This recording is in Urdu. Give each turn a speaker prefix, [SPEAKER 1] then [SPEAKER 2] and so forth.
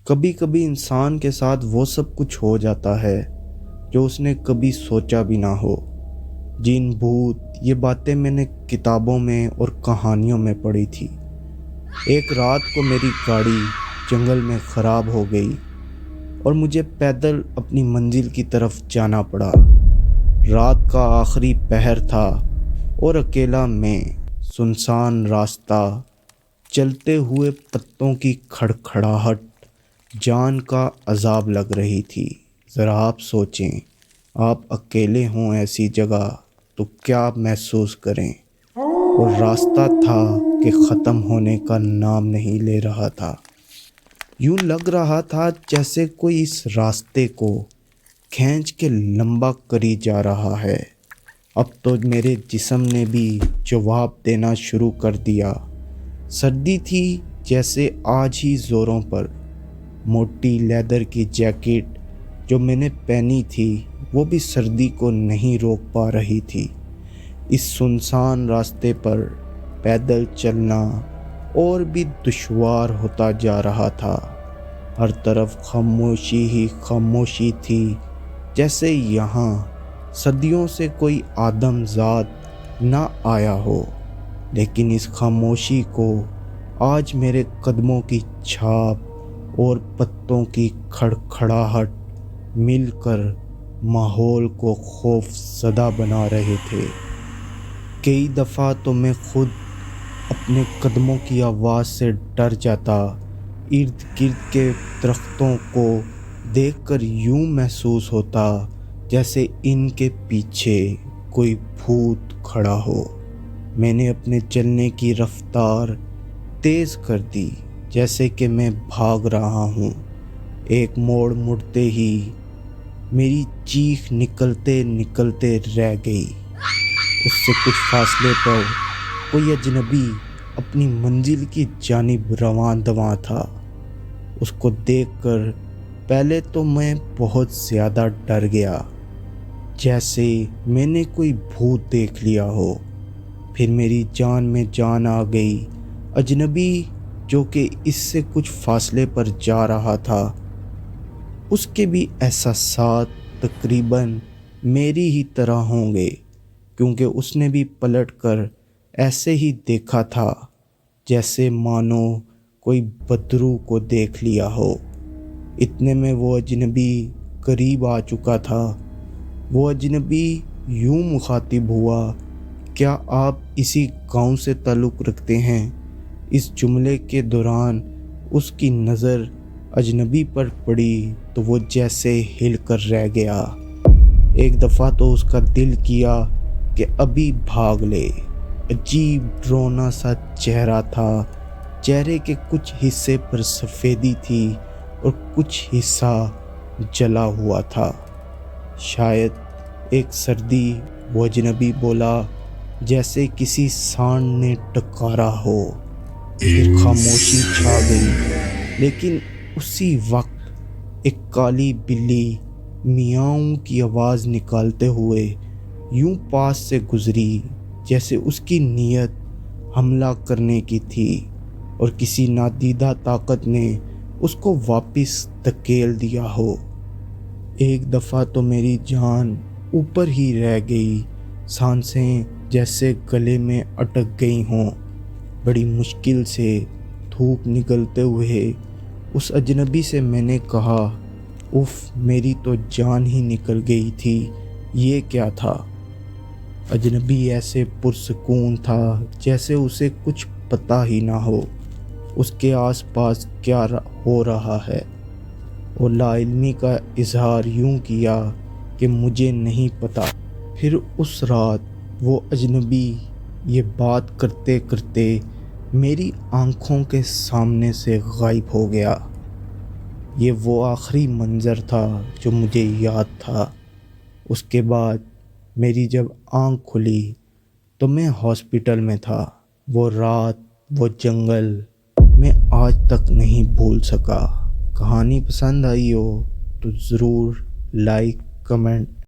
[SPEAKER 1] کبھی کبھی انسان کے ساتھ وہ سب کچھ ہو جاتا ہے جو اس نے کبھی سوچا بھی نہ ہو۔ جن بھوت یہ باتیں میں نے کتابوں میں اور کہانیوں میں پڑھی تھی۔ ایک رات کو میری گاڑی جنگل میں خراب ہو گئی اور مجھے پیدل اپنی منزل کی طرف جانا پڑا۔ رات کا آخری پہر تھا اور اکیلا میں، سنسان راستہ، چلتے ہوئے پتوں کی کھڑکھڑاہٹ جان کا عذاب لگ رہی تھی۔ ذرا آپ سوچیں، آپ اکیلے ہوں ایسی جگہ تو کیا محسوس کریں؟ اور راستہ تھا کہ ختم ہونے کا نام نہیں لے رہا تھا۔ یوں لگ رہا تھا جیسے کوئی اس راستے کو کھینچ کے لمبا کری جا رہا ہے۔ اب تو میرے جسم نے بھی جواب دینا شروع کر دیا۔ سردی تھی جیسے آج ہی زوروں پر۔ موٹی لیدر کی جیکٹ جو میں نے پہنی تھی وہ بھی سردی کو نہیں روک پا رہی تھی۔ اس سنسان راستے پر پیدل چلنا اور بھی دشوار ہوتا جا رہا تھا۔ ہر طرف خاموشی ہی خاموشی تھی، جیسے یہاں صدیوں سے کوئی آدم ذات نہ آیا ہو۔ لیکن اس خاموشی کو آج میرے قدموں کی چھاپ اور پتوں کی کھڑکھڑاہٹ مل کر ماحول کو خوف زدہ بنا رہے تھے۔ کئی دفعہ تو میں خود اپنے قدموں کی آواز سے ڈر جاتا۔ ارد گرد کے درختوں کو دیکھ کر یوں محسوس ہوتا جیسے ان کے پیچھے کوئی بھوت کھڑا ہو۔ میں نے اپنے چلنے کی رفتار تیز کر دی، جیسے کہ میں بھاگ رہا ہوں۔ ایک موڑ مڑتے ہی میری چیخ نکلتے نکلتے رہ گئی۔ اس سے کچھ فاصلے پر کوئی اجنبی اپنی منزل کی جانب رواں دواں تھا۔ اس کو دیکھ کر پہلے تو میں بہت زیادہ ڈر گیا، جیسے میں نے کوئی بھوت دیکھ لیا ہو۔ پھر میری جان میں جان آ گئی۔ اجنبی جو کہ اس سے کچھ فاصلے پر جا رہا تھا، اس کے بھی احساسات تقریباً میری ہی طرح ہوں گے، کیونکہ اس نے بھی پلٹ کر ایسے ہی دیکھا تھا جیسے مانو کوئی بدرو کو دیکھ لیا ہو۔ اتنے میں وہ اجنبی قریب آ چکا تھا۔ وہ اجنبی یوں مخاطب ہوا، کیا آپ اسی گاؤں سے تعلق رکھتے ہیں؟ اس جملے کے دوران اس کی نظر اجنبی پر پڑی تو وہ جیسے ہل کر رہ گیا۔ ایک دفعہ تو اس کا دل کیا کہ ابھی بھاگ لے۔ عجیب ڈراؤنا سا چہرہ تھا۔ چہرے کے کچھ حصے پر سفیدی تھی اور کچھ حصہ جلا ہوا تھا، شاید ایک سردی۔ وہ اجنبی بولا جیسے کسی سانڈ نے ڈکارا ہو۔ پھر خاموشی چھا گئی، لیکن اسی وقت ایک کالی بلی میاؤں کی آواز نکالتے ہوئے یوں پاس سے گزری جیسے اس کی نیت حملہ کرنے کی تھی اور کسی نادیدہ طاقت نے اس کو واپس دھکیل دیا ہو۔ ایک دفعہ تو میری جان اوپر ہی رہ گئی، سانسیں جیسے گلے میں اٹک گئی ہوں۔ بڑی مشکل سے تھوک نکلتے ہوئے اس اجنبی سے میں نے کہا، اف، میری تو جان ہی نکل گئی تھی، یہ کیا تھا؟ اجنبی ایسے پرسکون تھا جیسے اسے کچھ پتہ ہی نہ ہو اس کے آس پاس کیا ہو رہا ہے، اور لا علمی کا اظہار یوں کیا کہ مجھے نہیں پتہ۔ پھر اس رات وہ اجنبی یہ بات کرتے کرتے میری آنکھوں کے سامنے سے غائب ہو گیا۔ یہ وہ آخری منظر تھا جو مجھے یاد تھا۔ اس کے بعد میری جب آنکھ کھلی تو میں ہاسپٹل میں تھا۔ وہ رات، وہ جنگل، میں آج تک نہیں بھول سکا۔ کہانی پسند آئی ہو تو ضرور لائک، کمنٹ